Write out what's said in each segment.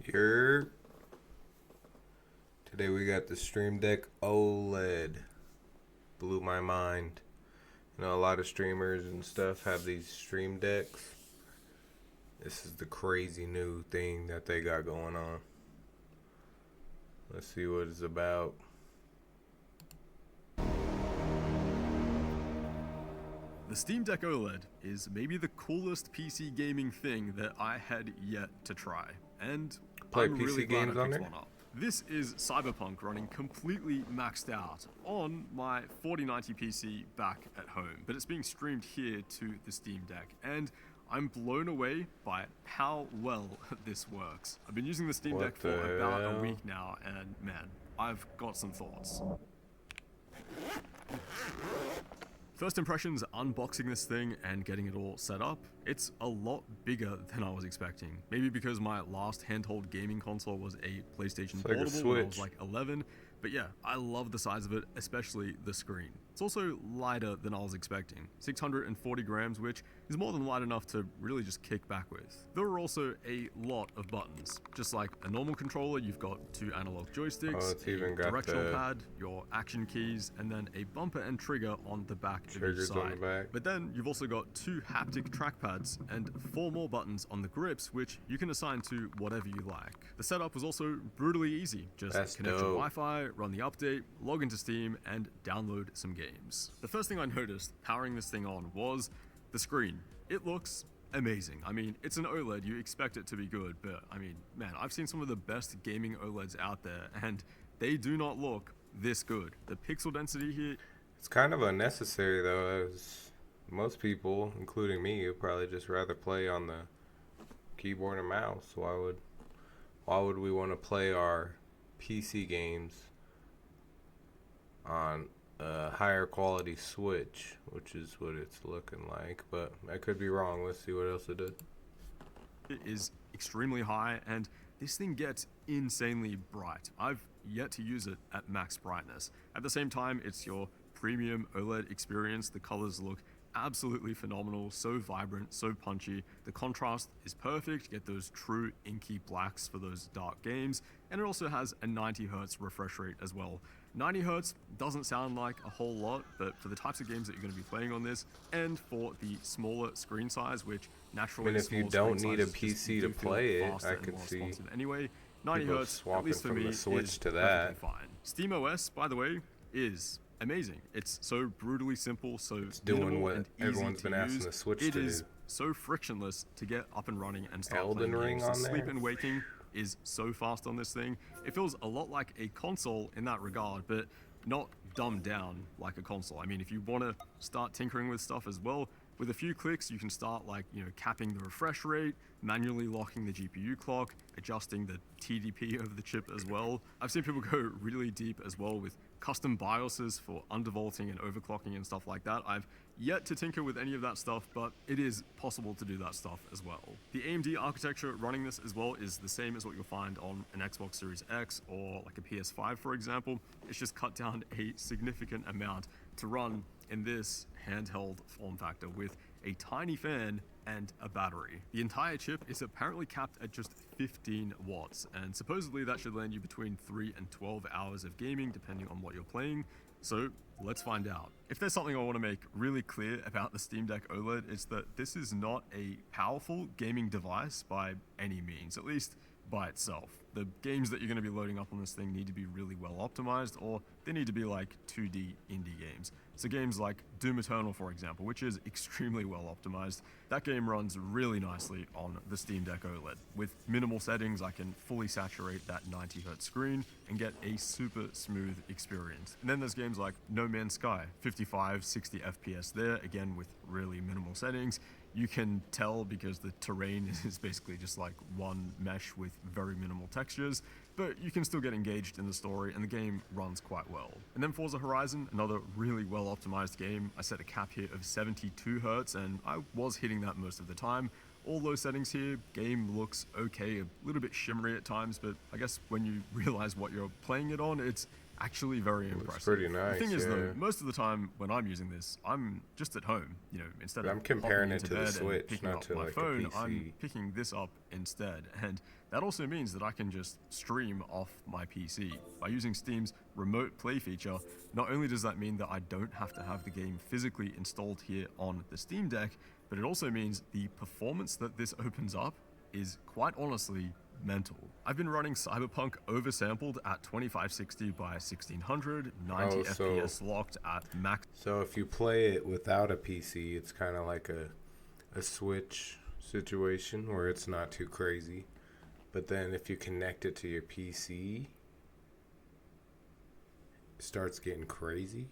Here. Today we got the Steamdeck OLED. Blew my mind. You know, a lot of streamers and stuff have these stream decks. This is the crazy new thing that they got going on. Let's see what it's about. The Steamdeck OLED is maybe the coolest PC gaming thing that I had yet to try, and Play I'm PC really glad games I on picked there? one up. This is Cyberpunk running completely maxed out on my 4090 PC back at home, but it's being streamed here to the Steam Deck, and I'm blown away by how well this works. I've been using the Steam What Deck for the about a hell? week now, and man, I've got some thoughts. First impressions, unboxing this thing and getting it all set up, it's a lot bigger than I was expecting. Maybe because my last handheld gaming console was a PlayStation It's like a Portable when I was Switch. like 11, but yeah, I love the size of it, especially the screen. It's also lighter than I was expecting, 640 grams, which is more than light enough to really just kick back with. There are also a lot of buttons. Just like a normal controller, you've got two analog joysticks, Oh, it's even a got directional the pad, your action keys, and then a bumper and trigger on the back of each triggers side. on the back. But then you've also got two haptic trackpads and 4 more buttons on the grips, which you can assign to whatever you like. The setup was also brutally easy. Just That's connect your dope. Wi-Fi, run the update, log into Steam, and download some games. The first thing I noticed powering this thing on was the screen. It looks amazing. I mean, it's an OLED, you expect it to be good, but I mean, man, I've seen some of the best gaming OLEDs out there, and they do not look this good. The pixel density here, It's kind of unnecessary though, as most people, including me, would probably just rather play on the keyboard and mouse. Why would we want to play our PC games on a higher quality Switch, which is what it's looking like, but I could be wrong. Let's see what else it did. it is extremely high, and this thing gets insanely bright. I've yet to use it at max brightness. At the same time, it's your premium OLED experience. The colors look absolutely phenomenal, so vibrant, so punchy. The contrast is perfect, get those true inky blacks for those dark games, and it also has a 90 Hz refresh rate as well. 90 Hz doesn't sound like a whole lot, but for the types of games that you're going to be playing on this, and for the smaller screen size, which naturally I mean, if you smaller don't screen need a sizes just PC to do feel play it, faster I and could more see responsive anyway. 90 people Hz, at swapping least for from me, the Switch is to perfectly that. fine. SteamOS, by the way, is amazing. It's so brutally simple, so doing minimal what and easy everyone's to been asking use. the Switch It to is do. so frictionless to get up and running and start Elden playing Ring games. on The sleep there? and waking is so fast on this thing. It feels a lot like a console in that regard, but not dumbed down like a console. I mean, if you want to start tinkering with stuff as well, with a few clicks, you can start capping the refresh rate, manually locking the GPU clock, adjusting the TDP of the chip as well. I've seen people go really deep as well with custom BIOSes for undervolting and overclocking and stuff like that. I've yet to tinker with any of that stuff, but it is possible to do that stuff as well. The AMD architecture running this as well is the same as what you'll find on an Xbox Series X or like a PS5, for example. It's just cut down a significant amount to run in this handheld form factor with a tiny fan and a battery. The entire chip is apparently capped at just 15 watts, and supposedly that should land you between 3 and 12 hours of gaming depending on what you're playing. So let's find out. If there's something I want to make really clear about the Steam Deck OLED, it's that this is not a powerful gaming device by any means, at least by itself. The games that you're going to be loading up on this thing need to be really well optimized, or they need to be like 2D indie games. So games like Doom Eternal, for example, which is extremely well optimized, that game runs really nicely on the Steam Deck OLED. With minimal settings, I can fully saturate that 90 Hz screen and get a super smooth experience. And then there's games like No Man's Sky, 55, 60 FPS there, again with really minimal settings. You can tell because the terrain is basically just like one mesh with very minimal textures, but you can still get engaged in the story and the game runs quite well. And then Forza Horizon, another really well optimized game. I set a cap here of 72 Hz and I was hitting that most of the time. All those settings here, game looks okay, a little bit shimmery at times, but I guess when you realize what you're playing it on, it's actually very Looks impressive. pretty The nice, thing is, though, yeah. most of the time when I'm using this, I'm just at home. You know, instead But of I'm comparing hopping it into to the bed and Switch, picking not up to my like a phone, I'm PC. picking this up instead. And that also means that I can just stream off my PC. By using Steam's remote play feature, not only does that mean that I don't have to have the game physically installed here on the Steam Deck, but it also means the performance that this opens up is quite honestly mental. I've been running Cyberpunk oversampled at 2560 by 1600, 90 Oh, so FPS locked at max. so if you play it without a PC, it's kind of like a Switch situation where it's not too crazy. But then if you connect it to your PC, it starts getting crazy.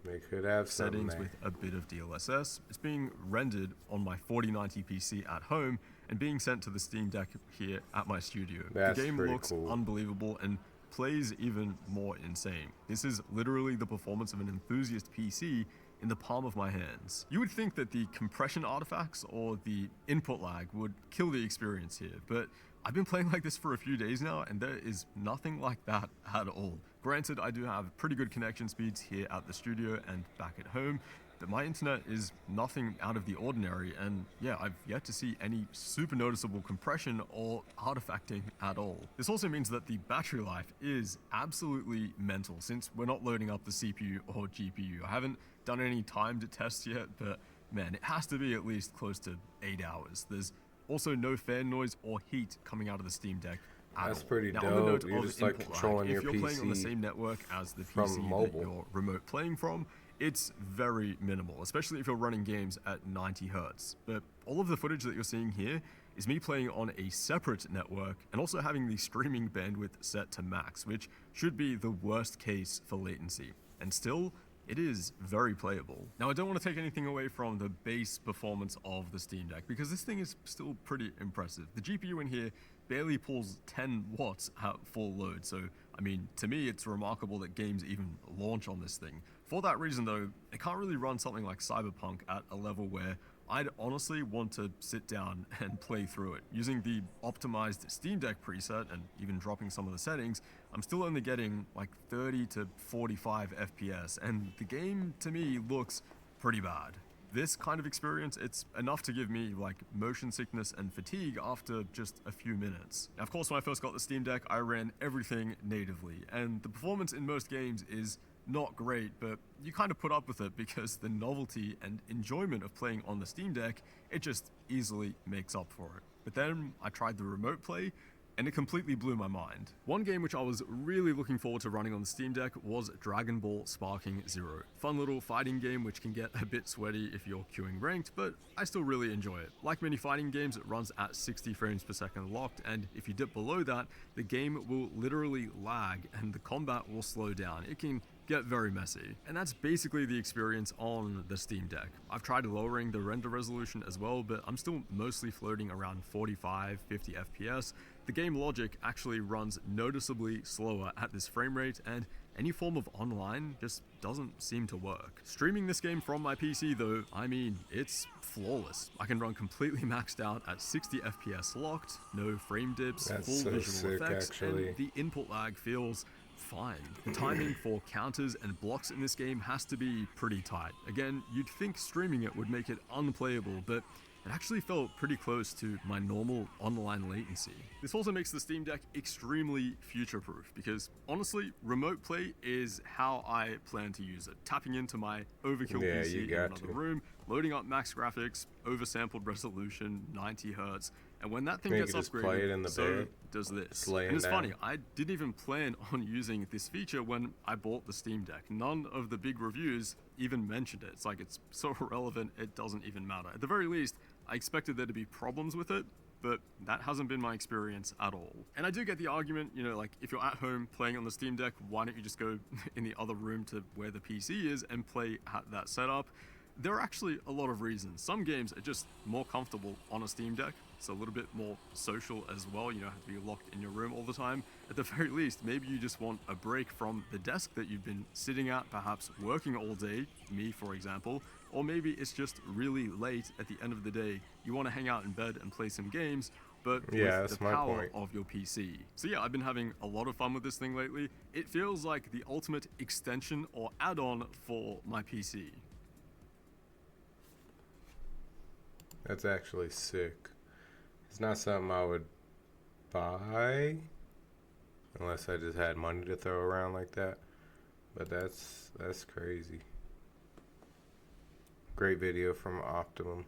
They could have Settings something with a bit of DLSS. It's being rendered on my 4090 PC at home and being sent to the Steam Deck here at my studio. That's the game pretty looks cool. unbelievable and plays even more insane. This is literally the performance of an enthusiast PC in the palm of my hands. You would think that the compression artifacts or the input lag would kill the experience here, but I've been playing like this for a few days now, and there is nothing like that at all. Granted, I do have pretty good connection speeds here at the studio and back at home, but my internet is nothing out of the ordinary, and yeah, I've yet to see any super noticeable compression or artifacting at all. This also means that the battery life is absolutely mental, since we're not loading up the CPU or GPU. I haven't done any timed tests yet, but man, it has to be at least close to 8 hours. There's also no fan noise or heat coming out of the Steam Deck at That's all. pretty now, dope. On the note You're of just like input controlling lag, your if you're playing on the PC same network as the from PC that mobile. you're remote playing from, it's very minimal, especially if you're running games at 90 Hz. But all of the footage that you're seeing here is me playing on a separate network and also having the streaming bandwidth set to max, which should be the worst case for latency. And still, it is very playable. Now, I don't want to take anything away from the base performance of the Steam Deck, because this thing is still pretty impressive. The GPU in here barely pulls 10 watts at full load, so I mean, to me, it's remarkable that games even launch on this thing. For that reason, though, it can't really run something like Cyberpunk at a level where I'd honestly want to sit down and play through it. Using the optimized Steam Deck preset and even dropping some of the settings, I'm still only getting like 30 to 45 FPS, and the game to me looks pretty bad. This kind of experience, it's enough to give me like motion sickness and fatigue after just a few minutes. Now, of course, when I first got the Steam Deck, I ran everything natively, and the performance in most games is not great, but you kind of put up with it because the novelty and enjoyment of playing on the Steam Deck, it just easily makes up for it. But then I tried the remote play, and it completely blew my mind. One game which I was really looking forward to running on the Steam Deck was Dragon Ball Sparking Zero. Fun little fighting game which can get a bit sweaty if you're queuing ranked, but I still really enjoy it. Like many fighting games, it runs at 60 frames per second locked, and if you dip below that, the game will literally lag and the combat will slow down. It can get very messy. And that's basically the experience on the Steam Deck. I've tried lowering the render resolution as well, but I'm still mostly floating around 45, 50 FPS. The game logic actually runs noticeably slower at this frame rate, and any form of online just doesn't seem to work. Streaming this game from my PC though, I mean, it's flawless. I can run completely maxed out at 60 FPS locked, no frame dips, That's full so visual sick, effects, actually. and the input lag feels fine. The timing for counters and blocks in this game has to be pretty tight. Again, you'd think streaming it would make it unplayable, but it actually felt pretty close to my normal online latency. This also makes the Steam Deck extremely future-proof because honestly, remote play is how I plan to use it. Tapping into my overkill Yeah, PC you in got another to. room, loading up max graphics, oversampled resolution, 90 Hz, and when that thing You gets can just upgraded, play it in the so bed, does this. just laying And it's down. funny, I didn't even plan on using this feature when I bought the Steam Deck. None of the big reviews even mentioned it. It's like it's so irrelevant, it doesn't even matter. At the very least, I expected there to be problems with it, but that hasn't been my experience at all. And I do get the argument, you know, like if you're at home playing on the Steam Deck, why don't you just go in the other room to where the PC is and play at that setup? There are actually a lot of reasons. Some games are just more comfortable on a Steam Deck. It's a little bit more social as well. You don't have to be locked in your room all the time. At the very least, maybe you just want a break from the desk that you've been sitting at, perhaps working all day, me for example, or maybe it's just really late at the end of the day. You want to hang out in bed and play some games, but Yeah, with the that's my power point. of your PC. So yeah, I've been having a lot of fun with this thing lately. It feels like the ultimate extension or add-on for my PC. That's actually sick. It's not something I would buy unless I just had money to throw around like that. But that's crazy. Great video from Optimum.